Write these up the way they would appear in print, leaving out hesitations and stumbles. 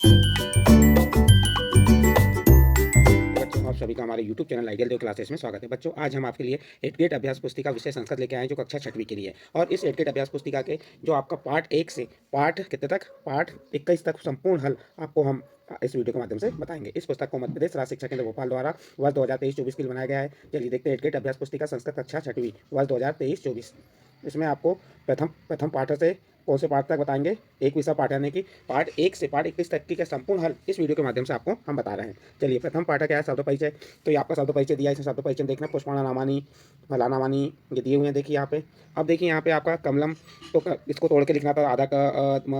बच्चों, आप सभी का हमारे YouTube चैनल आइडियल देव क्लासेस में स्वागत है। बच्चों, आज हम आपके लिए 8th ग्रेड अभ्यास पुस्तिका विषय संस्कृत लेके आए हैं, जो कक्षा 6वीं के लिए है। और इस 8th ग्रेड अभ्यास पुस्तिका के जो आपका पार्ट 1 से पार्ट कितने तक, पार्ट 21 तक संपूर्ण हल आपको हम इस वीडियो के माध्यम से बताएंगे। इस पुस्तक को मध्य प्रदेश राज्य शिक्षा केंद्र भोपाल द्वारा वर्ष 2023-24 के लिए बनाया गया है। चलिए देखते हैं 8th ग्रेड अभ्यास पुस्तिका संस्कृत कक्षा 6वीं वर्ष 2023-24। इसमें आपको प्रथम पाठ से कौन से पाठ तक बताएंगे, एक विषय पाठ, यानी कि पार्ट 1 से पार्ट 21 तक के संपूर्ण हल इस वीडियो के माध्यम से आपको हम बता रहे हैं। चलिए, प्रथम पाठ क्या है, शब्द परिचय। तो ये आपका शब्द परिचय दिया है, इसमें शब्द परिचय देखना, पुष्पाणा नामानी, फलानामानी, ये दिए हुए हैं। देखिए यहाँ पे, अब देखिए यहाँ पे आपका कमलम, तो इसको तोड़ के लिखना था, आधा क म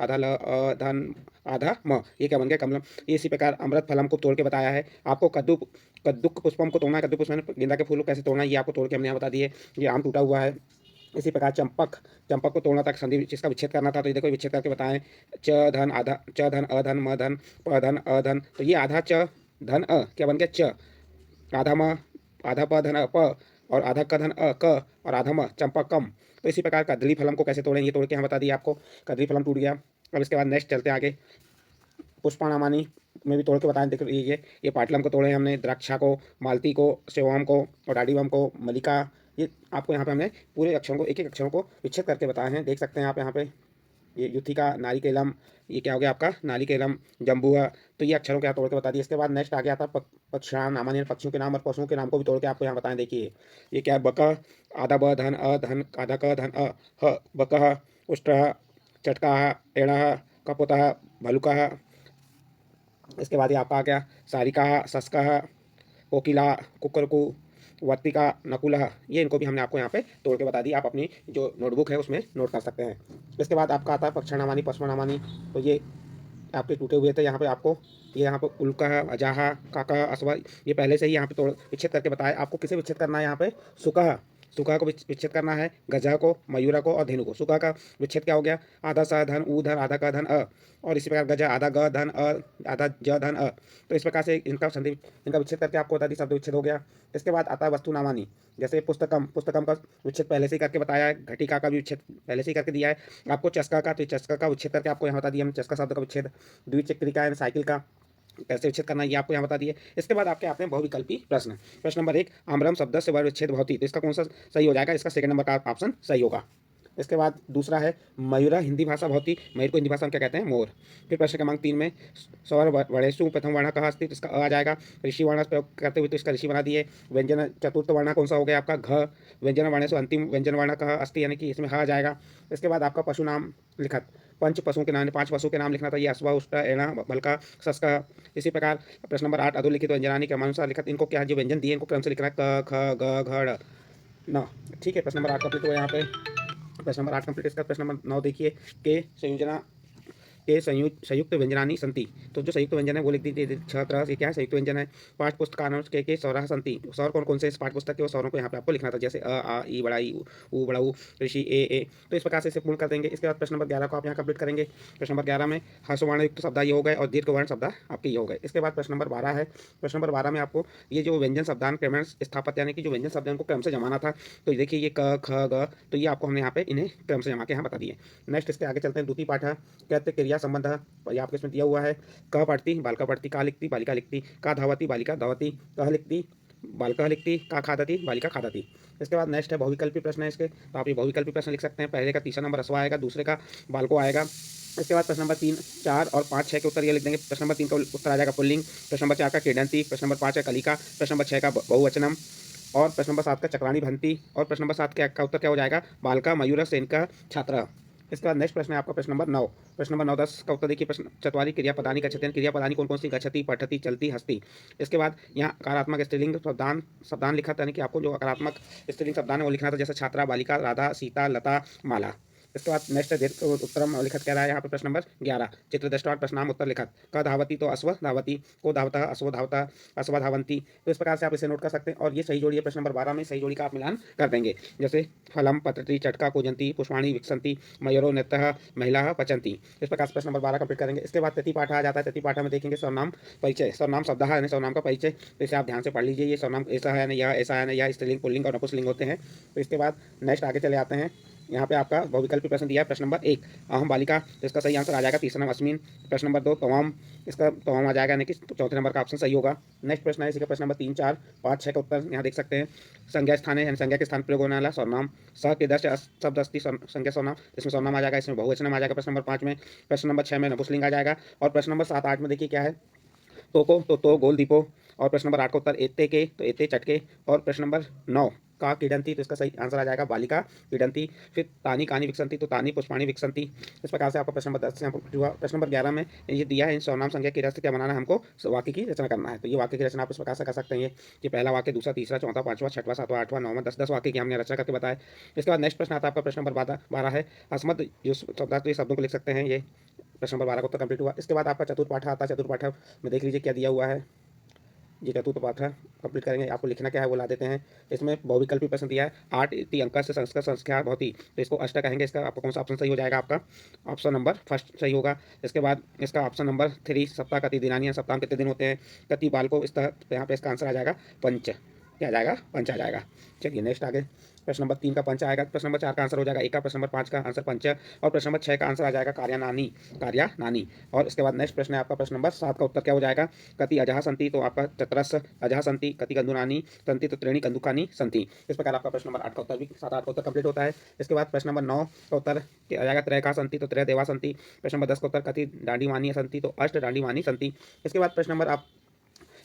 आधा ल धन आधा म, ये क्या बन गया, कमलम। ये इसी प्रकार अमृत फलम को तोड़ के बताया है आपको। कद्दुक पुष्पम को तोड़ना है, कद्दू पुष्प गेंदा के फूल को कैसे तोड़ना है, ये आपको तोड़ के हमने यहाँ बता दिए। ये आम टूटा हुआ है। इसी प्रकार चंपक, चंपक को तोड़ना था, संधि जिसका विच्छेद करना था, तो ये देखो विच्छेद करके बताएं। च धन आधा, च धन अधन म धन प धन अधन, तो ये आधा च धन अ क्या बन गया, च, आधा म, आधा प धन प, और आधा क धन अ क, और आधा म चंपकम। तो इसी प्रकार कदली फलम को कैसे तोड़ें, ये तोड़ के हम बता दिए आपको। कदली फलम टूट गया। अब इसके बाद नेक्स्ट चलते हैं आगे, पुष्पाणामानी में भी तोड़ के बताएं। देख लीजिए, ये पाटलम को तोड़े हमने, द्राक्षा को, मालती को, सेवम को, और डाडीवम को, मलिका। ये आपको यहाँ पे हमने पूरे अक्षरों को, एक एक अक्षरों को विच्छेद करके बताए हैं। देख सकते हैं आप यहाँ पे, ये युथिका, नारिकेलम, ये क्या हो गया आपका, नारिकेलम, जम्बुआ। तो ये अक्षरों के यहाँ तोड़ के बता दिए। इसके बाद नेक्स्ट आ गया था पक्षाण नामानी, पक्षियों के नाम और पशुओं के नाम को भी तोड़ के आपको यहाँ बताएं। देखिए ये क्या है, बक, आधा ब धन अ धन, आधा क धन अ, ह बकः, उष्ट्रः, चटकाः, एणः, कपोतः, भलुकः। इसके बाद ये आपका आ गया सारिका, सस्कः, कोकिला, कुकरकू, वर्तिका, नकुलः। ये इनको भी हमने आपको यहाँ पे तोड़ के बता दी। आप अपनी जो नोटबुक है उसमें नोट कर सकते हैं। इसके बाद आपका आता है पक्षाणामानी, पश्मनामानी। तो ये आपके टूटे हुए थे, यहाँ पे आपको, ये यहाँ पे उल्का, अजाहा, काका, असवा, ये पहले से ही यहाँ पे तोड़ विच्छेद करके बताया। आपको किसे विच्छेद करना है, यहाँ पे सुकह, सुकह को विच्छेद करना है, गजा को, मयूरा को, और धेनु को। सुकह का विच्छेद क्या हो गया, आधा स धन ऊ धन, आधा क धन अ, और इसी प्रकार गजा आधा ग धन अ, आधा ज धन अ। तो इस प्रकार से इनका संधि, इनका विच्छेद करके आपको बता दी, शब्द विच्छेद हो गया। इसके बाद आता है वस्तु नामानी। जैसे पुस्तकम, पुस्तकम का विच्छेद पहले से ही करके बताया है। घटिका का भी विच्छेद पहले से ही करके दिया है आपको। चस्का का, तो चस्का का विच्छेद करके आपको यहाँ बता दिया हमने, चस्का शब्द का विच्छेद। द्विचक्रिका यानी साइकिल का कैसे विच्छेद करना है, ये आपको यहाँ बता दिए। इसके बाद आपके आते हैं बहुविकल्पी प्रश्न। प्रश्न नंबर 1, आम्रम शब्द से वर्ग विच्छेद भवति, तो इसका कौन सा सही हो जाएगा, इसका सेकंड नंबर का ऑप्शन सही होगा। इसके बाद दूसरा है मयूरा हिंदी भाषा भवति, मयूर को हिंदी भाषा में क्या कहते हैं, मोर। फिर प्रश्न क्रमांक 3 में स्वर वर्णेषु प्रथम वर्ण कहाँ अस्ति, तो इसका अ आ जाएगा। ऋषि वर्ण प्रयोग करते हुए तो इसका ऋषि बना दिए। व्यंजन चतुर्थ वर्ण कौन सा हो गया आपका, घ। व्यंजन वर्णेषु अंतिम व्यंजन वर्ण कहाँ अस्ति, यानी कि इसमें ह आ जाएगा। इसके बाद आपका पशु नाम लिखत, पंच पशुओं के नाम, 5 पशुओं के नाम लिखना था। ये अश्वा, उष्टा, एड़ा, भलका, सस्का। इसी प्रकार प्रश्न नंबर 8, अधोलिखित व्यंजनानी क्रमानुसार लिखत, इनको क्या जो व्यंजन दिए इनको क्रम से लिखना है, क ख ग घ ड़ न। ठीक है, प्रश्न नंबर 8 कंप्लीट हुआ यहाँ पे। प्रश्न नंबर 8 कंप्लीट। इसका प्रश्न नंबर 9 देखिए, के संयोजना के संयुक्त व्यंजनानी संति, तो जो संयुक्त व्यंजन है वो लिख दीजिए। छह तरह से क्या है, संयुक्त व्यंजन है। पाठ पुस्तकान के स्वरः संति, स्वर कौन कौन से इस पाठ पुस्तक के, वो स्वरों को यहाँ पे आपको लिखना था। जैसे अ आ ई बड़ा ई, ऊ बड़ा ऊ, ऋषि ए। तो इस प्रकार से इसे पूर्ण कर देंगे। इसके बाद प्रश्न नंबर 11 को आप यहाँ कंप्लीट करेंगे। प्रश्न नंबर 11 में हर्षवर्ण युक्त शब्द ये हो गए, और दीर्घ वर्ण शब्द आपके ये हो गए। इसके बाद प्रश्न नंबर 12 है। प्रश्न नंबर 12 में आपको ये जो व्यंजन शब्दान क्रमण स्थापत्य, यानी कि जो व्यंजन शब्द है उनको क्रम से जमाना था। तो देखिए ये क ख ग, तो ये आपको हमने यहाँ पे इन्हें क्रम से जमा के यहाँ बता दिए। नेक्स्ट इसके आगे चलते हैं। द्वितीय पाठ है कहते क्रिया संबंध, ये आपके इसमें दिया हुआ है। क पढ़ती, बालिका पढ़ती, का लिखती, बालिका लिखती, का धावती, बालिका धावती, कह लिखती, बालिका लिखती, का खादती, बालिका खादती। इसके बाद नेक्स्ट है बहुविकल्पी प्रश्न है इसके, तो आप ये बहुविकल्पी प्रश्न लिख सकते हैं। पहले का तीसरा नंबर अश्वा आएगा, दूसरे का बालको आएगा। इसके बाद प्रश्न नंबर 3, 4 और 5, 6 के उत्तर ये लिख देंगे। प्रश्न नंबर 3 का उत्तर आ जाएगा पुल्लिंग, प्रश्न नंबर 4 का क्रीडंती, प्रश्न नंबर 5 का कलिका, प्रश्न नंबर 6 का बहुवचनम, और प्रश्न नंबर 7 का चक्राणी भंती, और प्रश्न नंबर 7 का उत्तर क्या हो जाएगा, बालका मयूर सेन का छात्र। इसके बाद नेक्स्ट प्रश्न है आपका प्रश्न नंबर 9। प्रश्न नंबर 9, 10 का उत्तर देखिए। प्रश्न चतवारी क्रियापदानी गच्छति, क्रियापदानी कौन कौन सी, गच्छति, पठति, चलती, हस्ती। इसके बाद यहाँ अकारात्मक स्त्रीलिंग शब्दान शब्दान लिखा था, यानी कि आपको जो अकारात्मक स्त्रीलिंग शब्दान है वो लिखना था। जैसे छात्रा, बालिका, राधा, सीता, लता, माला। इसके बाद नेक्स्ट दीर्घ उत्तरम लिखत कह रहा है यहाँ पे प्रश्न नंबर 11, चित्रदृष्टा और प्रश्नाम उत्तर लिखत, क धावती तो अश्व धावती, को धावता अश्व धावता, अश्व धावंती। तो इस प्रकार से आप इसे नोट कर सकते हैं। और ये सही जोड़ी है, प्रश्न नंबर 12 में सही जोड़ी का आप मिलान कर देंगे। जैसे फलम पतति, चटका कूजंती, पुष्पाणी विकसंती, मयूरो नृत्यः, महिला पचंती। इस प्रकार से प्रश्न नंबर 12 कंप्लीट करेंगे। इसके बाद तृतीय पाठ आ जाता है। तृतीय पाठ में देखेंगे सर्वनाम परिचय, सर्वनाम शब्द है, सर्वनाम का परिचय। तो इसे आप ध्यान से पढ़ लीजिए। ये सर्वनाम ऐसा है ना, यह ऐसा है ना, यह स्त्रीलिंग, पुल्लिंग और नपुंसकलिंग होते हैं। तो इसके बाद नेक्स्ट आगे चले आते हैं। यहाँ पे आपका बहुविकल्पी प्रश्न दिया है। प्रश्न नंबर 1 अहम बालिका, तो इसका सही आंसर आ जाएगा तीसरा नंबर अश्विन। प्रश्न नंबर 2 तमाम, इसका तमाम आ जाएगा, यानी कि चौथे नंबर का ऑप्शन सही होगा। नेक्स्ट प्रश्न है इसी का प्रश्न नंबर 3, 4, 5, 6 का उत्तर यहाँ देख सकते हैं। संज्ञा स्थान है, यानी संज्ञा के स्थान प्रयोग होने वाला सर्वनाम। स के दस शब्द अस्थि संज्ञा सर्वनाम, इसमें सर्वनाम आ जाएगा, इसमें बहुवचन आ जाएगा प्रश्न नंबर 5 में। प्रश्न नंबर 6 में नपुंसकलिंग आ जाएगा। और प्रश्न नंबर 7, 8 में देखिए क्या है, तो गोल दीपो। और प्रश्न नंबर 8 का उत्तर एते के, तो एते चटके। और प्रश्न नंबर 9 का क्रीडंती, तो इसका सही आंसर आ जाएगा बालिका क्रीडंती। फिर तानी कानी विकसंती, तो तानी पुष्पाणी विकसंती। इस प्रकार से आपका प्रश्न नंबर 10 से यहाँ पर हुआ। प्रश्न नंबर 11 में ये दिया है, इन सर्वनाम संज्ञा की रस्ते क्या बनाना है, हमको वाक्य की रचना करना है। तो ये वाक्य की रचना आप इस प्रकार से कर सकते हैं। ये पहला वाक्य, दूसरा, तीसरा, चौथा, पांचवा, छठवां, सातवां, आठवां, नौवां, 10 वाक्य की हमने रचना करके बताया। इसके बाद नेक्स्ट प्रश्न आता है आपका प्रश्न नंबर 12 है अस्मद जो शब्दार्थ, ये शब्दों को लिख सकते हैं। ये प्रश्न नंबर 12 का उत्तर कंप्लीट हुआ। इसके बाद आपका चतुर्थ पाठ आता है। चतुर्थ पाठ में देख लीजिए क्या दिया हुआ है। ये चतुर्थ पाठ कंप्लीट करेंगे, आपको लिखना क्या है वो ला देते हैं। इसमें बहुविकल्पी प्रश्न दिया है, 8 इति अंक से संस्कृत संख्या भवति, तो इसको अष्ट कहेंगे। इसका आपको कौन सा ऑप्शन सही हो जाएगा, आपका ऑप्शन नंबर फर्स्ट सही होगा। इसके बाद इसका ऑप्शन नंबर 3, सप्ताह कति दिनानी, सप्ताह में कितने दिन होते हैं, कति बाल को, इस तरह यहाँ पे इसका आंसर आ जाएगा पंच, क्या आ जाएगा, पंच आ जाएगा। चलिए नेक्स्ट आगे, प्रश्न नंबर 3 का पंच आएगा। प्रश्न नंबर 4 का आंसर हो जाएगा एका। प्रश्न नंबर 5 का आंसर पंच। और प्रश्न नंबर 6 का आंसर आ जाएगा कार्या नानी, कार्या नानी। और इसके बाद नेक्स्ट प्रश्न है आपका प्रश्न नंबर 7 का उत्तर क्या हो जाएगा, कति अजहा संति, तो आपका चतरस अजहा संति, कति कंदुनानी संति, तो त्रीणी कंदुकानी संति। इस प्रकार आपका प्रश्न नंबर 8 का उत्तर भी 7, 8 का उत्तर कंप्लीट होता है। इसके बाद प्रश्न नंबर 9 का उत्तर आ जाएगा त्रय का संति, तो त्रय देवा संति। प्रश्न नंबर 10 का उत्तर कति डांडी मानी संति, तो अष्ट डांडी मानी संति। इसके बाद प्रश्न नंबर आप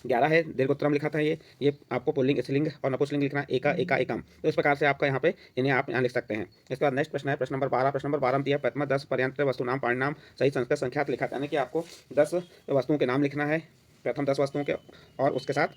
11 है, दीर्घोत्तरम लिखा था। ये आपको पुल्लिंग, स्त्रीलिंग और नपुंसकलिंग लिखना है, एका एका एकम। तो इस प्रकार से आपका यहाँ पे इन्हें आप यहाँ लिख सकते हैं। इसके बाद नेक्स्ट प्रश्न है प्रश्न नंबर 12। प्रश्न नंबर 12 में दिया प्रथम 10 पर्यंत वस्तु नाम पाणिनाम सही संस्कृत संख्यात लिखा था, यानी कि आपको 10 वस्तुओं के नाम लिखना है, प्रथम 10 वस्तुओं के, और उसके साथ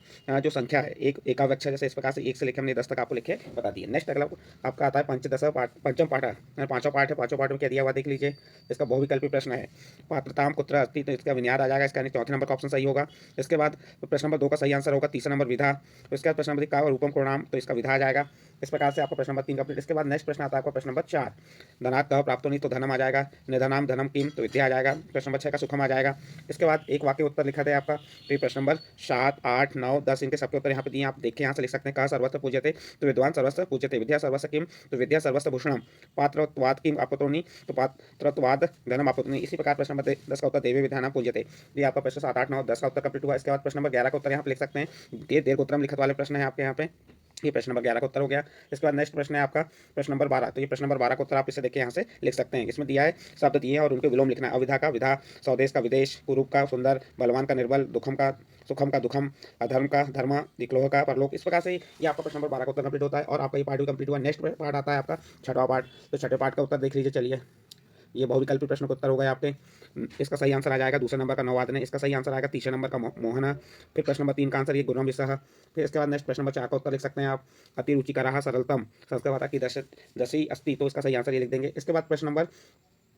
जो संख्या है एक एकाव्यक्ष, जैसे इस प्रकार से 1 से लेकर हमने 10 तक आपको लिखे बता दिए। नेक्स्ट अगला आपका आता है पंचदश पाठ, पंचम पाठ, पांचवा पाठ है। पांचवा पाठ में क्या दिया हुआ देख लीजिए, इसका बहुविकल्पी प्रश्न है, पात्रताम कुत्र अस्ति, तो इसका विन्यास आ जाएगा, इसका चौथे नंबर का ऑप्शन सही होगा। इसके बाद प्रश्न नंबर 2 का सही आंसर होगा, तीसरा नंबर विधा। तो इसके बाद प्रश्न नंबर का रूपम प्रोणाम, तो इसका विधा आ जाएगा। इस प्रकार से आपका प्रश्न नंबर 3 कंप्लीट। इसके बाद नेक्स्ट प्रश्न आता है आपका प्रश्न नंबर 4, धनात् कह प्राप्तो नहीं, तो धनम आ जाएगा, निधनाम धनम किम, तो विद्या आ जाएगा। प्रश्न नंबर 6 का सुखम आ जाएगा। इसके बाद एक वाक्य उत्तर लिखा था आपका, तो ये प्रश्न नंबर 7, 8, 9, 10 इनके सबके उत्तर यहाँ पे दिए, आप देखिए यहाँ से लिख सकते हैं। कहा सर्वस्त्र पूज्यते, तो विद्वान सर्वस्त्र पूज्यते, विद्या सर्वस्त्र किम, तो विद्या सर्वस्त्र भूषणम, पात्रत्वाद किम आपतोनि, तो पात्रत्वाद धनम आपतोनि। इसी प्रकार प्रश्न नंबर 10 का उत्तर देवी विद्यानाम पूज्यते। ये आपका प्रश्न 7, 8, 9, 10 का उत्तर कंप्लीट हुआ। इसके बाद प्रश्न नंबर 11 का उत्तर यहाँ पे लिख सकते हैं, ये दीर्घोत्तरम लिखित वाले प्रश्न है आपके यहाँ पे। ये प्रश्न नंबर 11 का उत्तर हो गया। इसके बाद नेक्स्ट प्रश्न है आपका प्रश्न नंबर 12, तो ये प्रश्न नंबर 12 का उत्तर आप इसे देखिए यहाँ से लिख सकते हैं। इसमें दिया है शब्द दिए हैं और उनके विलोम लिखना है, अविधा का विधा, स्वदेश का विदेश, कुरूप का सुंदर, बलवान का निर्बल, दुखम का सुखम का दुखम, अधर्म का धर्म, विक्लोह का परलोक। इस प्रकार से ये आपका प्रश्न नंबर 12 का उत्तर कंप्लीट होता है और आपका ये पार्ट भी कंप्लीट हुआ। नेक्स्ट पार्ट आता है आपका छठवां पार्ट, तो छठे पार्ट का उत्तर देख लीजिए। चलिए ये बहुविकल्पी प्रश्न का उत्तर हो गया आपके, इसका सही आंसर आ जाएगा दूसरे नंबर का नौवादन है, इसका सही आंसर आएगा तीसरे नंबर का मोहना। फिर प्रश्न नंबर 3 का आंसर ये गुरुम विसह। फिर इसके बाद नेक्स्ट प्रश्न नंबर 4 का उत्तर लिख सकते हैं आप, अति रुचिकरः सरलतम, संस्कृत भाषा की दशी अस्ति, तो इसका सही आंसर ये लिख देंगे। इसके बाद प्रश्न नंबर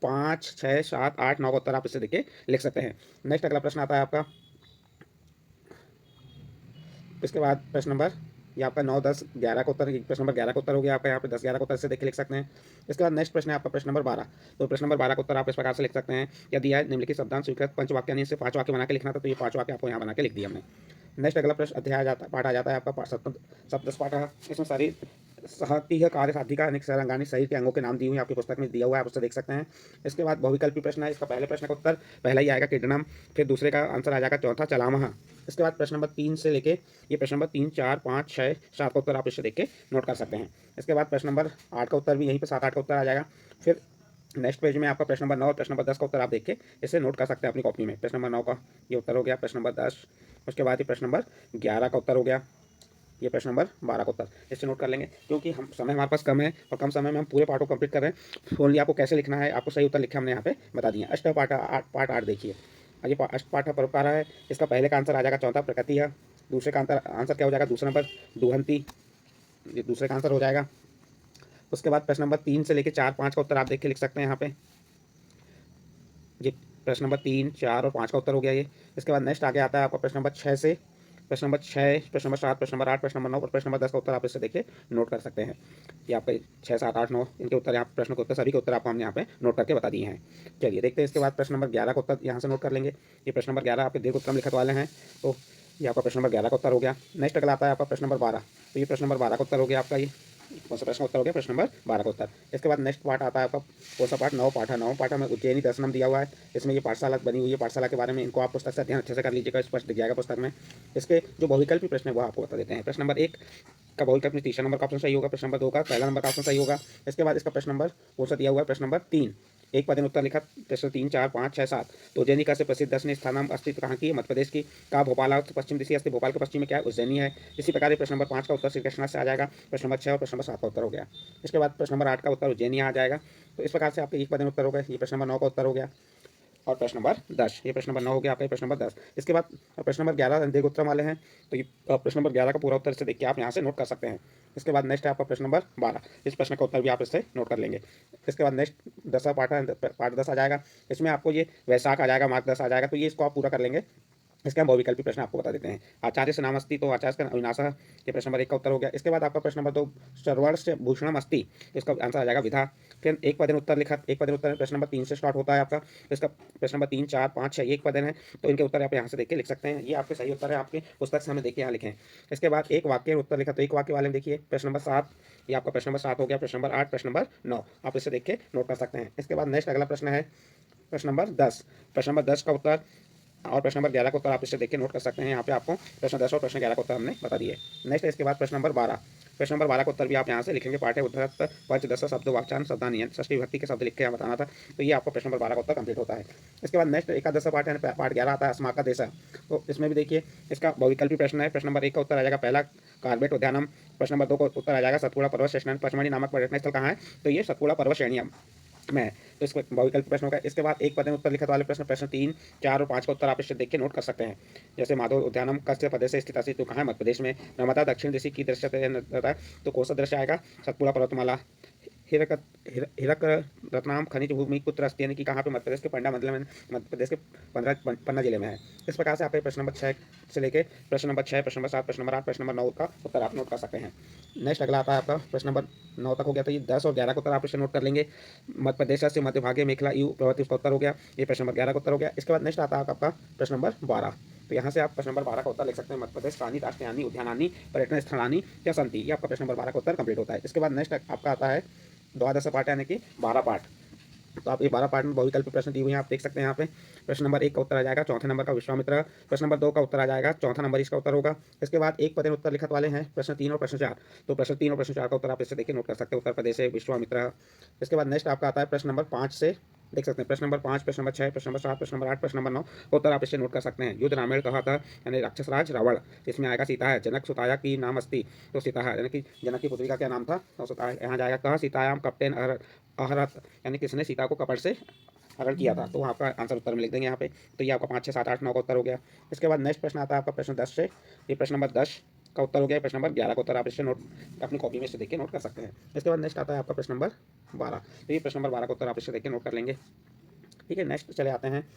5, 6, 7, 8, 9 का उत्तर आप इसे देखिए लिख सकते हैं। नेक्स्ट अगला प्रश्न आता है आपका, इसके बाद प्रश्न नंबर ये आपका 9, 10, 11 का उत्तर, प्रश्न नंबर 11 का उत्तर हो गया आपका यहाँ पे 10, 11 का उत्तर से देख के लिख सकते हैं। इसके बाद नेक्स्ट प्रश्न है आपका प्रश्न नंबर 12, तो प्रश्न नंबर 12 का उत्तर आप इस प्रकार से लिख सकते हैं, यदि है निम्नलिखित शब्दांश स्वीकृत पंचवाक्य से 5 वाक्य बना के लिखना था, तो ये 5 वाक्य आपको यहाँ बना के लिख दिया हमने। नेक्स्ट अगला प्रश्न अध्याय जाता पाठ आ जाता है आपका सप्तदश पाठ। इसमें सारी सहतीय कार्य साधिका अनेक सरंगानी शरीर के अंगों के नाम दिए हुए आपकी पुस्तक में दिया हुआ है, आप उससे देख सकते हैं। इसके बाद बहुविकल्पी प्रश्न है, इसका पहले प्रश्न का उत्तर पहला ही आएगा किडनम, फिर दूसरे का आंसर आ जाएगा चौथा चलामह। इसके बाद प्रश्न नंबर 3 से लेके ये प्रश्न नंबर 3, 4, 5, 6, 7 का उत्तर आप इससे देख के नोट कर सकते हैं। इसके बाद प्रश्न नंबर 8 का उत्तर भी यहीं पर 7, 8 का उत्तर आ जाएगा। फिर नेक्स्ट पेज में आपका प्रश्न नंबर 9 और प्रश्न नंबर 10 का उत्तर आप देख के इसे नोट कर सकते हैं अपनी कॉपी में। प्रश्न नंबर 9 का ये उत्तर हो गया, प्रश्न नंबर 10, उसके बाद ये प्रश्न नंबर 11 का उत्तर हो गया, ये प्रश्न नंबर 12 का उत्तर इससे नोट कर लेंगे, क्योंकि हम समय हमारे पास कम है और कम समय में हम पूरे पाठों को कंप्लीट कर रहे हैं। ओनली आपको कैसे लिखना है, आपको सही उत्तर लिखे हमने यहाँ पे बता दिए। अष्ट पाठ 8 देखिए, ये अष्ट पाठ परोपकार है, इसका पहले का आंसर आ जाएगा चौथा प्रकृति है, दूसरे का आंसर क्या हो जाएगा, दूसरे नंबर दुहंती, ये दूसरे का आंसर हो जाएगा। उसके बाद प्रश्न नंबर 3 से लेकर 4, 5 का उत्तर आप देख के लिख सकते हैं यहाँ पे, ये प्रश्न नंबर 3, 4 और 5 का उत्तर हो गया ये। इसके बाद नेक्स्ट आगे आता है आपका प्रश्न नंबर 6 से प्रश्न नंबर 6, प्रश्न नंबर 7, प्रश्न नंबर 8, प्रश्न नंबर 9 और प्रश्न नंबर 10 का उत्तर आप इससे देखिए नोट कर सकते हैं। ये आपके 6, 7, 8, 9 इनके उत्तर, यहाँ प्रश्न के उत्तर सभी के उत्तर आपको हमने यहाँ पे नोट करके बता दिए हैं। चलिए देखते हैं इसके बाद प्रश्न नंबर 11 का उत्तर यहाँ से नोट कर लेंगे। ये प्रश्न नंबर 11 आपके दीर्घोत्तरम लिखित वाले हैं, तो ये आपका प्रश्न नंबर 11 का उत्तर हो गया। नेक्स्ट अगला आता है आपका प्रश्न नंबर 12, तो ये प्रश्न नंबर 12 का उत्तर हो गया आपका ये। कौन सा प्रश्न का उत्तर हो गया प्रश्न नंबर 12 का उत्तर। इसके बाद नेक्स्ट पार्ट आता है आपका कौन सा पार्ट, नौ पाठ है। नौ पाठ में उज्जैनी दर्शनम दिया हुआ है। इसमें ये पाठशाला बनी हुई है, पाठशाला के बारे में इनको आप पुस्तक से अध्ययन अच्छे से कर लीजिएगा, स्पष्ट दिख जाएगा पुस्तक में। इसके जो बहुविकल्पी प्रश्न है वो आपको बता देते हैं। प्रश्न नंबर 1 का बहुविकल्प में तीसरा नंबर का ऑप्शन सही होगा। प्रश्न नंबर 2 का पहला नंबर का ऑप्शन सही होगा। इसके बाद इसका प्रश्न नंबर कौन सा दिया हुआ है, प्रश्न नंबर 3 एक पद उत्तर लिखा। प्रश्न 3, 4, 5, 6, 7 तो उज्जैनी का से प्रसिद्ध दर्शनीय स्थान अस्तित्व कहाँ की है, मध्य प्रदेश की। का भोपाल पश्चिम दिशा अस्थित, भोपाल के पश्चिम में क्या है, उज्जैनी है। इसी प्रकार प्रश्न नंबर 5 का उत्तर श्री कृष्णा से आ जाएगा। प्रश्न नंबर 6 और प्रश्न नंबर 7 का उत्तर हो गया। इसके बाद प्रश्न नंबर 8 का उत्तर उज्जैनी आ जाएगा। तो इस प्रकार से आपके एक पद उत्तर हो गए। ये प्रश्न नंबर 9 का उत्तर हो गया और प्रश्न नंबर 10, ये प्रश्न नंबर 9 हो गया आपका, प्रश्न नंबर 10। इसके बाद प्रश्न नंबर 11 दीर्घ उत्तरम वाले हैं, तो ये प्रश्न नंबर 11 का पूरा उत्तर से देख के आप यहाँ से नोट कर सकते हैं। इसके बाद नेक्स्ट है आपका प्रश्न नंबर 12, इस प्रश्न का उत्तर भी आप इससे नोट कर लेंगे। इसके बाद नेक्स्ट 10वां पार्ट है, पार्ट 10 आ जाएगा। इसमें आपको ये वैशाख आ जाएगा, मार्च 10 आ जाएगा, तो ये इसको आप पूरा कर लेंगे। इसके हम बहुविकल्पी प्रश्न आपको बता देते हैं। आचार्य से नाम अस्ति तो आचार्य का अविनाशः, ये प्रश्न नंबर 1 का उत्तर हो गया। इसके बाद आपका प्रश्न नंबर 2 सर्वर्ण से भूषणम अस्ति, तो इसका आंसर आ जाएगा विधा। फिर एक पदन उत्तर लिखा, एक पदन उत्तर प्रश्न नंबर 3 से स्टार्ट होता है आपका। तो इसका प्रश्न नंबर 3, 4, 5, 6 एक पदन है, तो इनके उत्तर आप यहाँ से देख के लिख सकते हैं। ये आपके सही उत्तर है, आपके पुस्तक से हमें देख के यहाँ लिखें। इसके बाद एक वाक्य उत्तर लिखा, तो एक वाक्य वाले में देखिए प्रश्न नंबर 7, ये आपका प्रश्न नंबर 7 हो गया। प्रश्न नंबर 8, प्रश्न नंबर 9 आप इसे देख के नोट कर सकते हैं। इसके बाद नेक्स्ट अगला प्रश्न है प्रश्न नंबर 10, प्रश्न नंबर 10 का उत्तर और प्रश्न नंबर 11 का उत्तर आप इससे देख के नोट कर सकते हैं। यहाँ पे आपको प्रश्न 10 और प्रश्न 11 का उत्तर हमने बता दिए। नेक्स्ट इसके बाद प्रश्न नंबर 12, प्रश्न नंबर 12 का उत्तर भी आप यहाँ से लिखेंगे। पाठ है उद्धत पंच दस शब्द वाक्यान शब्दानी, षष्ठी विभक्ति के शब्द लिख के यहाँ बताना था। तो ये आपका प्रश्न नंबर 12 का उत्तर कंप्लीट होता है। इसके बाद नेक्स्ट एकादश पाठ है, पार्ट 11 आता है अस्माका देश। तो इसमें भी देखिए इसका बहुविकल्पी प्रश्न है। प्रश्न नंबर 1 का उत्तर आ जाएगा पहला कार्बेट उद्यानम। प्रश्न नंबर 2 का उत्तर आ जाएगा सतपुड़ा पर्वत श्रेष्ठ पचमढ़ी नामक पर्यटन स्थल कहाँ है, तो ये सतपुड़ा पर्वत श्रेणी में है। तो इसको बहुविकल्प प्रश्न होगा। इसके बाद एक पद में उत्तर लिखित वाले प्रश्न, प्रश्न 3, 4 और 5 का उत्तर आप इससे देख के नोट कर सकते हैं। जैसे माधव उद्यानम कस्य प्रदेश से स्थित अस्थित, तो कहाँ है, मध्य प्रदेश में। नर्मदा दक्षिण दिशा की दृश्य, तो कौन सा दृश्य आएगा, सतपुड़ा पर्वतमाला। हिरक रत्नाम खनिज भूमि पुत्र अस्ति, यानी कि कहाँ पे, मध्य प्रदेश के पंडा मंडल में, मध्य प्रदेश के पन्ना जिले में है। इस प्रकार से आप प्रश्न नंबर 6 से लेकर प्रश्न नंबर 6, प्रश्न नंबर 7, प्रश्न नंबर 8, प्रश्न नंबर 9 का उत्तर आप नोट कर सकते हैं। नेक्स्ट अगला आता है आपका प्रश्न नंबर 9 तक हो गया, तो ये 10 और 11 का उत्तर आप इसे नोट कर लेंगे। मध्य प्रदेश से मध्य भागे मेखला यू प्रवृत्ति, उसका उत्तर हो गया। ये प्रश्न नंबर 11 का उत्तर हो गया। इसके बाद नेक्स्ट आता है आपका प्रश्न नंबर 12, तो यहाँ से आप प्रश्न नंबर 12 का उत्तर लिख सकते हैं। मध्य प्रदेश प्राणी राष्ट्रीयानी उद्यानानी पर्यटन स्थलानी या संति, ये आपका प्रश्न नंबर 12 का उत्तर कंप्लीट होता है। इसके बाद नेक्स्ट आपका आता है द्वादश पाठ, यानी कि 12 पाठ। तो आप ये 12 पार्ट में बहुविकल्प प्रश्न दिए हुए हैं, आप देख सकते हैं यहाँ पे। प्रश्न नंबर 1 का उत्तर आ जाएगा चौथे नंबर का विश्वामित्र। प्रश्न नंबर 2 का उत्तर आ जाएगा चौथा नंबर इसका उत्तर होगा। इसके बाद एक पद उत्तर लिखत वाले हैं प्रश्न 3 और प्रश्न 4, तो प्रश्न 3 और प्रश्न 4 का उत्तर आप इससे देखिए नोट कर सकते हैं, उत्तर प्रदेश है विश्वामित्र। इसके बाद नेक्स्ट आपका आता है प्रश्न नंबर 5 से देख सकते हैं, प्रश्न नंबर 5, प्रश्न नंबर 6, प्रश्न नंबर 7, प्रश्न नंबर 8, प्रश्न नंबर 9 का उत्तर आप इससे नोट कर सकते हैं। युद्ध रामायण कहा था, यानी राक्षस राज रावण, इसमें आएगा सीता है। जनक सुताया की नाम अस्ति, तो सीता है, यानी कि जनक की पुत्री का क्या नाम था, तो सीता यहाँ जाएगा। कहा सीतायाम कप्टेन अहरत, यानी किसने सीता को कपट से हरण किया था, तो वहाँ आपका आंसर उत्तर में लिख देंगे यहाँ पे। तो ये आपका 5, 6, 7, 8, 9 का उत्तर हो गया। इसके बाद नेक्स्ट प्रश्न आता है आपका प्रश्न 10 से, ये प्रश्न नंबर 10 का उत्तर हो गया। प्रश्न नंबर 11 का उत्तर आप इससे नोट अपनी कॉपी में से देख के नोट कर सकते हैं। इसके बाद नेक्स्ट आता है आपका प्रश्न नंबर 12, तो ये प्रश्न नंबर 12 का उत्तर आप इससे देख के नोट कर लेंगे। ठीक है, नेक्स्ट चले आते हैं,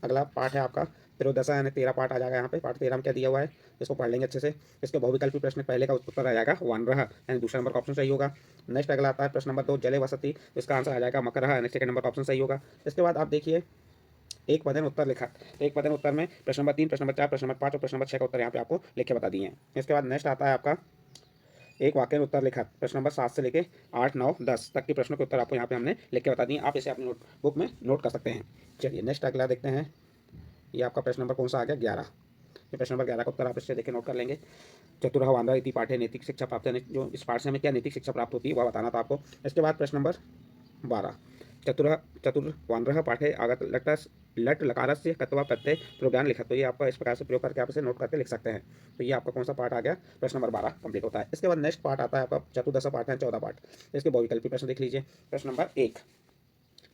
अगला पार्ट है आपका त्रियोदशा, यानी 13 पार्ट आ जाएगा यहाँ पे। पार्ट 13 में क्या दिया हुआ है, इसको पढ़ लेंगे अच्छे से। इसके बहुविकल्पी प्रश्न पहले का उत्तर आ जाएगा वानरः, यानी दूसरा नंबर का ऑप्शन सही होगा। नेक्स्ट अगला आता है प्रश्न नंबर 2 जले वसति, तो इसका आंसर आ जाएगा मकरः, यानी सेकंड नंबर का ऑप्शन सही होगा। इसके बाद आप देखिए एक पदन उत्तर लिखा, तो एक पदन उत्तर में प्रश्न नंबर 3, प्रश्न नंबर 4, प्रश्न नंबर 5 और प्रश्न नंबर 6 का उत्तर यहाँ पे आपको लिख के बता दिए हैं। इसके बाद नेक्स्ट आता है आपका एक वाक्य में उत्तर लिखा, प्रश्न नंबर 7 से लेके 8, 9, 10 तक के प्रश्नों के उत्तर आपको यहाँ पे हमने लिख के बता दिए। आप इसे अपनी नोटबुक में नोट कर सकते हैं। चलिए नेक्स्ट अगला देखते हैं, ये आपका प्रश्न नंबर कौन सा आ गया, 11। ये प्रश्न नंबर 11 का उत्तर आप इससे देखे नोट कर लेंगे। चतुरः वांद्रा इति पाठे नैतिक शिक्षा प्राप्त है, जो इस पाठ से हमें क्या नैतिक शिक्षा प्राप्त होती है वह बताना था आपको। इसके बाद प्रश्न नंबर 12 चतुर्वांद्रः पाठे आगत लट लकारस्य कत्वा प्रत्यय प्रोज्ञान लिखा, तो ये आपका इस प्रकार से प्रयोग करके आप इसे नोट करके लिख सकते हैं। तो ये आपका कौन सा पार्ट आ गया, प्रश्न नंबर 12 कंप्लीट होता है। इसके बाद नेक्स्ट पार्ट आता है आपका चतुर्दश पाठ है, 14 पार्ट। इसके बहुविकल्पी प्रश्न देख लीजिए। प्रश्न नंबर 1,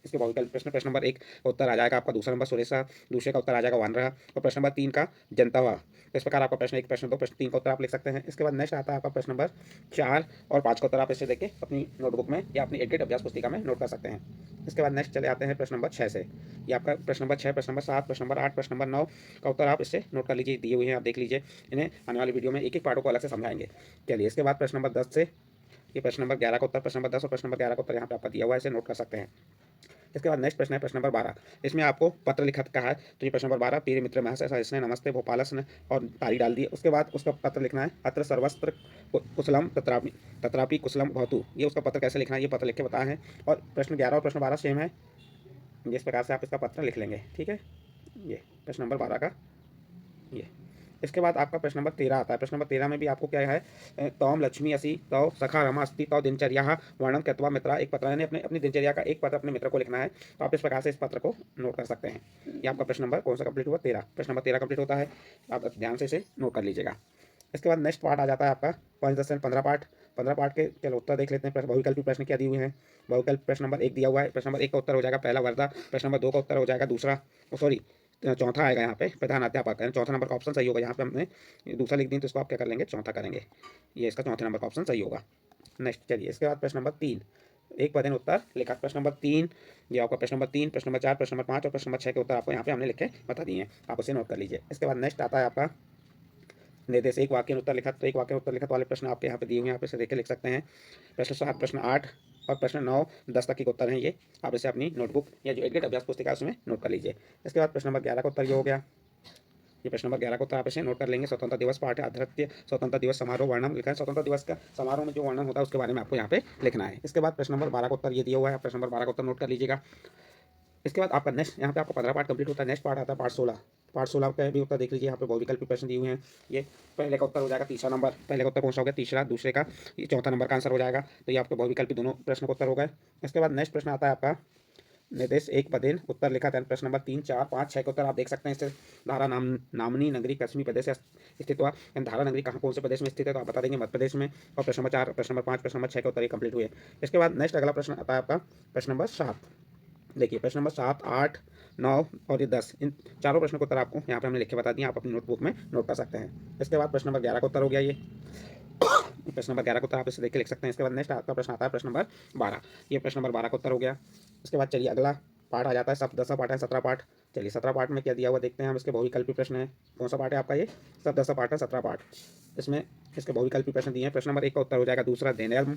इसके बहुविकल्प प्रश्न नंबर 1 का उत्तर आ जाएगा आपका दूसरा नंबर सुरेशा, दूसरे का उत्तर आ जाएगा वानरः, और प्रश्न नंबर 3 का जनतवा। तो इस प्रकार आपका प्रश्न 1, प्रश्न 2, प्रश्न 3 का उत्तर आप लिख सकते हैं। इसके बाद नेक्स्ट आता है आपका प्रश्न नंबर 4 और 5 का उत्तर आप इससे देख के अपनी नोटबुक में या अपनी एडगेट अभ्यास पुस्तिका में नोट कर सकते हैं। इसके बाद नेक्स्ट चले आते हैं प्रश्न नंबर 6 से, ये आपका प्रश्न नंबर 6, प्रश्न नंबर 7, प्रश्न नंबर 8, प्रश्न नंबर 9 का उत्तर आप इससे नोट कर लीजिए, दिए हुए हैं आप देख लीजिए। इन्हें आने वाली वीडियो में एक एक पार्टों को अलग से समझाएंगे। चलिए इसके बाद प्रश्न नंबर 10 से ये प्रश्न नंबर 11 का उत्तर, प्रश्न नंबर 10 और प्रश्न नंबर 11 का उत्तर यहाँ पे आपका दिया हुआ है, इसे नोट कर सकते हैं। इसके बाद नेक्स्ट प्रश्न है प्रश्न नंबर 12। इसमें आपको पत्र लिखत का है, तो ये प्रश्न नंबर 12, प्रिय मित्र महर्षि इसने नमस्ते भोपालस्न और तारीख डाल दी। उसके बाद उसका पत्र लिखना है, अत्र सर्वस्त्र कुशलम तत्रापि तत्रापि कुशलम भवतु। ये उसका पत्र कैसे लिखना है, ये पत्र लिख के बताए हैं। और प्रश्न 11 और प्रश्न 12 सेम है, जिस प्रकार से आप इसका पत्र लिख लेंगे। ठीक है, ये प्रश्न नंबर 12 का ये। इसके बाद आपका प्रश्न नंबर 13 आता है। प्रश्न नंबर 13 में भी आपको क्या है, तौम लक्ष्मी असि तौ सखा रमा अस्ति तौ दिनचर्या वर्णन कृत्वा मित्रा। एक पत्र यानी अपनी दिनचर्या का एक पत्र अपने मित्र को लिखना है। तो आप इस प्रकार से इस पत्र को नोट कर सकते हैं। ये आपका प्रश्न नंबर कौन सा कंप्लीट हुआ, 13। प्रश्न नंबर 13 कंप्लीट होता है, आप ध्यान से इसे नोट कर लीजिएगा। इसके बाद नेक्स्ट पार्ट आ जाता है आपका 5, 10 15 पार्ट। 15 पार्ट के चलो उत्तर देख लेते हैं। बहुविकल्पी प्रश्न क्या दिए हुए हैं। बहुविकल्प प्रश्न नंबर 1 दिया हुआ है। प्रश्न नंबर 1 का उत्तर हो जाएगा पहला वर्धा। प्रश्न नंबर 2 का उत्तर हो जाएगा दूसरा, सॉरी चौथा आएगा यहाँ पे प्रधान अध्यापक। चौथा नंबर का ऑप्शन सही होगा। यहाँ पे हमने दूसरा लिख दी तो इसको आप क्या कर लेंगे, चौथा करेंगे। ये इसका चौथे नंबर का ऑप्शन सही होगा। नेक्स्ट चलिए, इसके बाद प्रश्न नंबर 3, एक पदेन उत्तर लिखा। प्रश्न नंबर 3 ये आपका प्रश्न नंबर 3, प्रश्न नंबर 4, प्रश्न नंबर 5 और प्रश्न नंबर 6 के उत्तर आपको यहाँ पे हमने लिखे बता दिए हैं, आप उसे नोट कर लीजिए। इसके बाद नेक्स्ट आता है आपका निर्देश, एक वाक्य उत्तर लिखा। तो एक वाक्य उत्तर लिखा वाले प्रश्न आपके यहाँ पे दिए हुए हैं, आप इसे देख के लिख सकते हैं। प्रश्न 7, प्रश्न 8 और प्रश्न 9, 10 तक के उत्तर हैं ये। आप इसे अपनी नोटबुक या जो एडगेट अभ्यास पुस्तिका है उसमें नोट कर लीजिए। इसके बाद प्रश्न नंबर 11 का उत्तर ये हो गया। ये प्रश्न नंबर 11 को तो आप इसे नोट कर लेंगे। स्वतंत्रता दिवस पाठ है, अध्यक्ष स्वतंत्रता दिवस समारोह वर्णन लिखा है। स्वतंत्रता दिवस का समारोह में जो वर्णन होता है उसके बारे में आपको यहाँ पे लिखना है। इसके बाद प्रश्न नंबर 12 का उत्तर ये दिया हुआ है, प्रश्न नंबर 12 का उत्तर नोट कर लीजिएगा। इसके बाद आपका नेक्स्ट यहाँ पे आपका 15 पार्ट कंप्लीट होता है। नेक्स्ट पार्ट आता है पार्ट 16। पार्ट 16 का भी उत्तर देख लीजिए। यहाँ पे बहुविकल्पी प्रश्न दिए हुए हैं। ये पहले का उत्तर हो जाएगा तीसरा नंबर, पहले का उत्तर कौन सा हो गया, तीसरा। दूसरे का ये चौथा नंबर का आंसर हो जाएगा। तो ये आपके बहुविकल्पी दोनों प्रश्न का उत्तर हो गए। इसके बाद नेक्स्ट प्रश्न आता है आपका निर्देश, एक पदेन उत्तर लिखा था। प्रश्न नंबर 3, 4, 5, 6 के उत्तर आप देख सकते हैं। इससे धारा नामनी नगरी पश्चिमी प्रदेश स्थित हुआ। धारा नगरी कहाँ कौन से प्रदेश में स्थित है, तो आप बता देंगे मध्य प्रदेश में। और प्रश्न नंबर 4, प्रश्न नंबर 5, प्रश्न नंबर 6 के उत्तर ये कंप्लीट हुए। इसके बाद नेक्स्ट अगला प्रश्न आता है आपका प्रश्न नंबर 7। देखिए प्रश्न नंबर 7, 8, 9 और ये 10, इन चारों प्रश्नों को उत्तर आपको यहाँ पे हमने लिख के बता दिए, आप अपनी नोटबुक में नोट कर सकते हैं। इसके बाद प्रश्न नंबर 11 का उत्तर हो गया ये। प्रश्न नंबर 11 का उत्तर आप इसे देख के लिख सकते हैं। इसके बाद नेक्स्ट आपका प्रश्न आता है प्रश्न नंबर 12। ये प्रश्न नंबर 12 का उत्तर हो गया। इसके बाद चलिए अगला पार्ट आ जाता है, सब 10 पार्ट है, 17 पार्ट। चलिए 17 पार्ट में क्या दिया हुआ देखते हैं हम। इसके बहुविकल्पी प्रश्न है, कौन सा पार्ट है आपका, ये सब 10 पार्ट है, 17 पार्ट। इसमें इसके बहुविकल्पी प्रश्न दिए हैं। प्रश्न नंबर 1 का उत्तर हो जाएगा दूसरा देनम,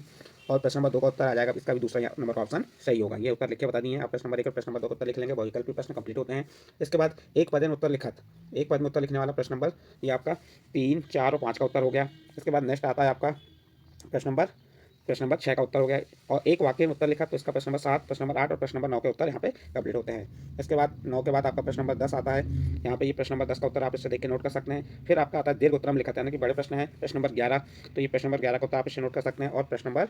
और प्रश्न नंबर 2 का उत्तर आ जाएगा, इसका भी दूसरा नंबर का ऑप्शन सही होगा। ये उत्तर लिख के बता दिए हैं आप। प्रश्न नंबर 1 और प्रश्न नंबर 2 का उत्तर लिख लेंगे, बहुविकल्पी प्रश्न कंप्लीट होते हैं। इसके बाद एक पद उत्तर लिखत, एक पद में उत्तर लिखने वाला प्रश्न नंबर ये आपका 3, 4 और 5 का उत्तर हो गया। इसके बाद नेक्स्ट आता है आपका प्रश्न नंबर 6 का उत्तर हो गया। और एक वाक्य में उत्तर लिखा, तो इसका प्रश्न नंबर 7, प्रश्न नंबर 8 और प्रश्न नंबर 9 के उत्तर यहाँ पे कंप्लीट होते हैं। इसके बाद 9 के बाद आपका प्रश्न नंबर 10 आता है। यहाँ पे ये प्रश्न नंबर 10 का उत्तर आप इससे देख के नोट कर सकते हैं। फिर आपका आता है दीर्घ उत्तरम लिखा था, यानी कि बड़े प्रश्न है, प्रश्न नंबर 11। तो ये प्रश्न नंबर 11 का उत्तर आप इसे नोट कर सकते हैं। और प्रश्न नंबर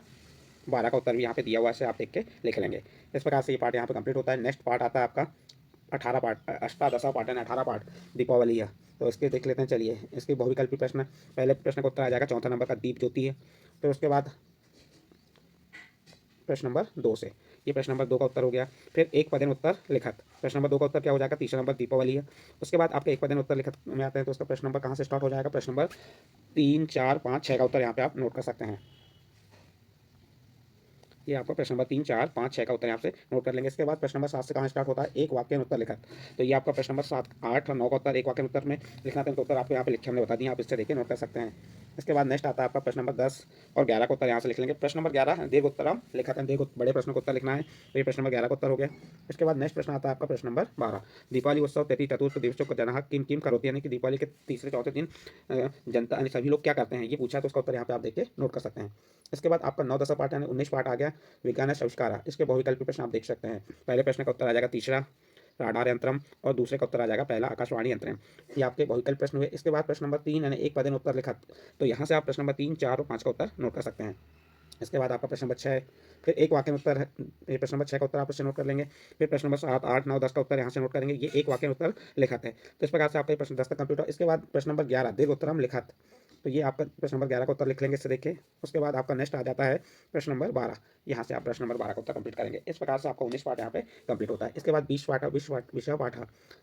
12 का उत्तर भी यहाँ पे दिया हुआ है, आप देख के लिख लेंगे। इस प्रकार से ये पार्ट यहाँ पे कंप्लीट होता है। नेक्स्ट पार्ट आता है आपका 18 पार्ट, अष्टादशा पार्ट है, 18 पार्ट दीपावली है। तो इसके देख लेते हैं। चलिए इसके बहुविकल्पी प्रश्न, पहले प्रश्न का उत्तर आ जाएगा चौथा नंबर का दीप ज्योति है। फिर उसके बाद प्रश्न नंबर 2 से ये प्रश्न नंबर 2 का उत्तर हो गया। फिर एक पदेन उत्तर लिखत, प्रश्न नंबर 2 का उत्तर क्या हो जाएगा, तीसरा नंबर दीपावली है। उसके बाद आपके एक पदेन उत्तर लिखत में आते हैं, तो उसका प्रश्न नंबर कहाँ से स्टार्ट हो जाएगा, प्रश्न नंबर 3, 4, 5, 6 का उत्तर यहाँ पे आप नोट कर सकते हैं। ये आपका प्रश्न नंबर 3, 4, 5, 6 का उत्तर यहाँ से नोट कर लेंगे। इसके बाद प्रश्न नंबर 7 से कहाँ स्टार्ट होता है, एक वाक्य में उत्तर लिखत। तो ये आपका प्रश्न नंबर 7, 8 और 9 का उत्तर एक वाक्य में उत्तर में लिखना था, उत्तर आपको यहाँ पे लिखे हमने बता दिया, आप इससे देखिए नोट कर सकते हैं। इसके बाद नेक्स्ट आता है आपका प्रश्न नंबर 10 और 11 का उत्तर यहाँ से लिख लेंगे। प्रश्न नंबर 11 दीर्घ उत्तर हम लिखा था, दीर्घ बड़े प्रश्न का उत्तर लिखना है, तो ये प्रश्न नंबर 11 का उत्तर हो गया। इसके बाद नेक्स्ट प्रश्न आता है आपका प्रश्न नंबर 12, दीपावली उत्सव तिथि चतुर्थ दिवसों को जनहा किम किम करोती, यानी कि दीपावली के तीसरे चौथे दिन जनता यानी सभी लोग क्या करते हैं, ये पूछा है, तो उसका उत्तर यहाँ पे आप देख के नोट कर सकते हैं। इसके बाद आपका 9, 10 पार्ट यानी 19 पार्ट आ गया, विज्ञान आविष्कार। इसके बहुविकल्पी प्रश्न आप देख सकते हैं। पहले प्रश्न का उत्तर आ जाएगा तीसरा राडार यंत्रम, और दूसरे का उत्तर आ जाएगा पहला आकाशवाणी यंत्रम। ये आपके बहुविकल्प प्रश्न हुए। इसके बाद प्रश्न नंबर 3 यानी एक पदेन उत्तर लिखा, तो यहाँ से आप प्रश्न नंबर 3, 4 और 5 का उत्तर नोट कर सकते हैं। इसके बाद आपका प्रश्न नंबर 6, फिर एक वाक्य में उत्तर है, ये प्रश्न नंबर 6 का उत्तर आप इससे नोट कर लेंगे। फिर प्रश्न नंबर 7, 8, 9, 10 का उत्तर यहाँ से नोट करेंगे, ये एक वाक्य में उत्तर लिखत है। तो इस प्रकार से आपका प्रश्न 10 तक कंप्लीट हुआ। इसके बाद प्रश्न नंबर 11 दीर्घ उत्तरम लिखत, तो ये आपका प्रश्न नंबर 11 का उत्तर लिख लेंगे, इससे देखिए। उसके बाद आपका नेक्स्ट आ जाता है प्रश्न नंबर 12, यहाँ से आप प्रश्न नंबर 12 का उत्तर कंप्लीट करेंगे। इस प्रकार से आपका 19 पार्ट यहाँ पे कंप्लीट होता है। इसके बाद 20 पार्ट, विषय पाठ,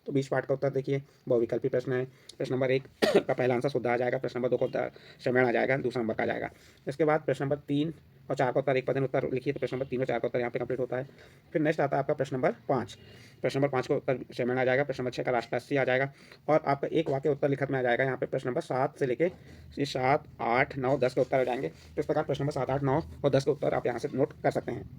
तो 20 पार्ट का उत्तर देखिए, बहुविकल्पी प्रश्न है। प्रश्न नंबर 1 का पहला आंसर शुद्ध आ जाएगा, प्रश्न नंबर 2 का उत्तर श्रमेण आ जाएगा, दूसरा नंबर का आ जाएगा। इसके बाद प्रश्न नंबर 3 और 4 का उत्तर एक पदेन उत्तर लिखिए, तो प्रश्न नंबर 3 और 4 का उत्तर यहाँ पे कंप्लीट होता है। फिर नेक्स्ट आता है आपका प्रश्न नंबर 5, प्रश्न नंबर 5 का उत्तर श्रमेण आ जाएगा, प्रश्न नंबर 6 का राष्ट्रवासी आ जाएगा, और आपका एक वाक्य उत्तर लिखत में आ जाएगा यहाँ पे प्रश्न नंबर 7 से लेके 7, 8, 9, 10 के उत्तर आ जाएंगे। तो इस प्रकार प्रश्न नंबर 7, 8, 9 और 10 के उत्तर आप यहाँ से नोट कर सकते हैं।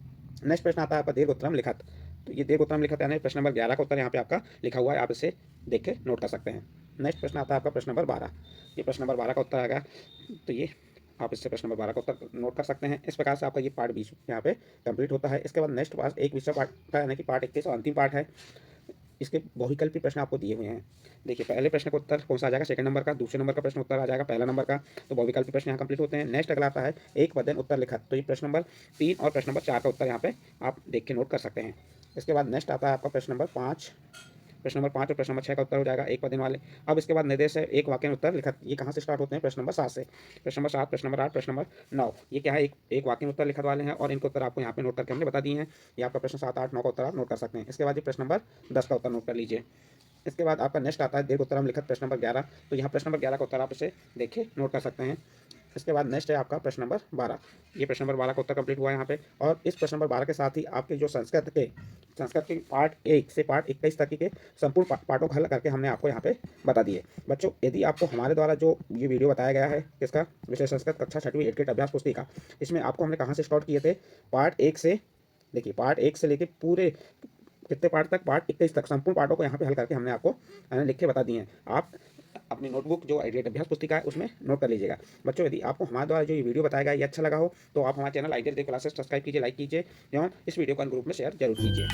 नेक्स्ट प्रश्न आता है आपका दीर्घ उत्तरम लिखत, तो ये दीर्घ उत्तरम लिखा था, यानी प्रश्न नंबर 11 का उत्तर यहाँ पे आपका लिखा हुआ है, आप इसे देख के नोट कर सकते हैं। नेक्स्ट प्रश्न आता है आपका प्रश्न नंबर 12। ये प्रश्न नंबर 12 का उत्तर आएगा, तो ये आप इससे प्रश्न नंबर 12 का उत्तर नोट कर सकते हैं। इस प्रकार से आपका ये पार्ट 20 यहाँ पे कंप्लीट होता है। इसके बाद नेक्स्ट पार्ट एक विषय पार्ट का, यानी कि पार्ट 21 और अंतिम पार्ट है। इसके बहुविकल्पी प्रश्न आपको दिए हुए हैं। देखिए पहले प्रश्न का उत्तर कौन सा आ जाएगा, सेकंड नंबर का, दूसरे नंबर का प्रश्न उत्तर आ जाएगा पहला नंबर का। तो बहुविकल्पी प्रश्न यहाँ कंप्लीट होते हैं। नेक्स्ट अगला आता है एक पदेन उत्तर लिखत। तो ये प्रश्न नंबर 3 और प्रश्न नंबर 4 का उत्तर यहाँ पे आप देख के नोट कर सकते हैं। इसके बाद नेक्स्ट आता है आपका प्रश्न नंबर 5। प्रश्न नंबर 5 और प्रश्न नंबर 6 का उत्तर हो जाएगा एक पदेन वाले। अब इसके बाद निर्देश है एक वाक्य में उत्तर लिखत। ये कहाँ से स्टार्ट होते हैं, प्रश्न नंबर 7 से। प्रश्न नंबर 7, प्रश्न नंबर 8, प्रश्न नंबर 9, ये क्या है, एक वाक्य में उत्तर लिखत वाले हैं और इनके उत्तर आपको यहाँ पे नोट करके हमने बता दिए हैं। ये आपका प्रश्न 7, 8, 9 का उत्तर आप नोट कर सकते हैं। इसके बाद ये प्रश्न नंबर 10 का उत्तर नोट कर लीजिए। इसके बाद आपका नेक्स्ट आता है दीर्घ उत्तरम लिखत प्रश्न नंबर 11। तो यहाँ प्रश्न नंबर 11 का उत्तर आप इसे देखिए नोट कर सकते हैं। इसके बाद नेक्स्ट है आपका प्रश्न नंबर 12। ये प्रश्न नंबर 12 का उत्तर कंप्लीट हुआ है यहाँ पे। और इस प्रश्न नंबर 12 के साथ ही आपके जो संस्कृत के पार्ट 1 से पार्ट 21 तक के संपूर्ण पार्टों को हल करके हमने आपको यहाँ पे बता दिए। बच्चों यदि आपको हमारे द्वारा जो ये वीडियो बताया गया है किसका, विषय संस्कृत कक्षा 6वीं एडकेट अभ्यास पुस्तिका, इसमें आपको हमने कहाँ से स्टार्ट किए थे, पार्ट 1 से, देखिए पार्ट 1 से लेके पूरे कितने पार्ट तक, पार्ट 21 तक संपूर्ण पार्टों को यहाँ पे हल करके हमने आपको लिख के बता दिए हैं। आप अपनी नोटबुक जो आइडिया अभ्यास पुस्तिका है उसमें नोट कर लीजिएगा। बच्चों यदि आपको हमारे द्वारा जो ये वीडियो बताया गया ये अच्छा लगा हो तो आप हमारे चैनल आइडिया क्लासेस सब्सक्राइब कीजिए, लाइक कीजिए एवं इस वीडियो को ग्रुप में शेयर जरूर कीजिए।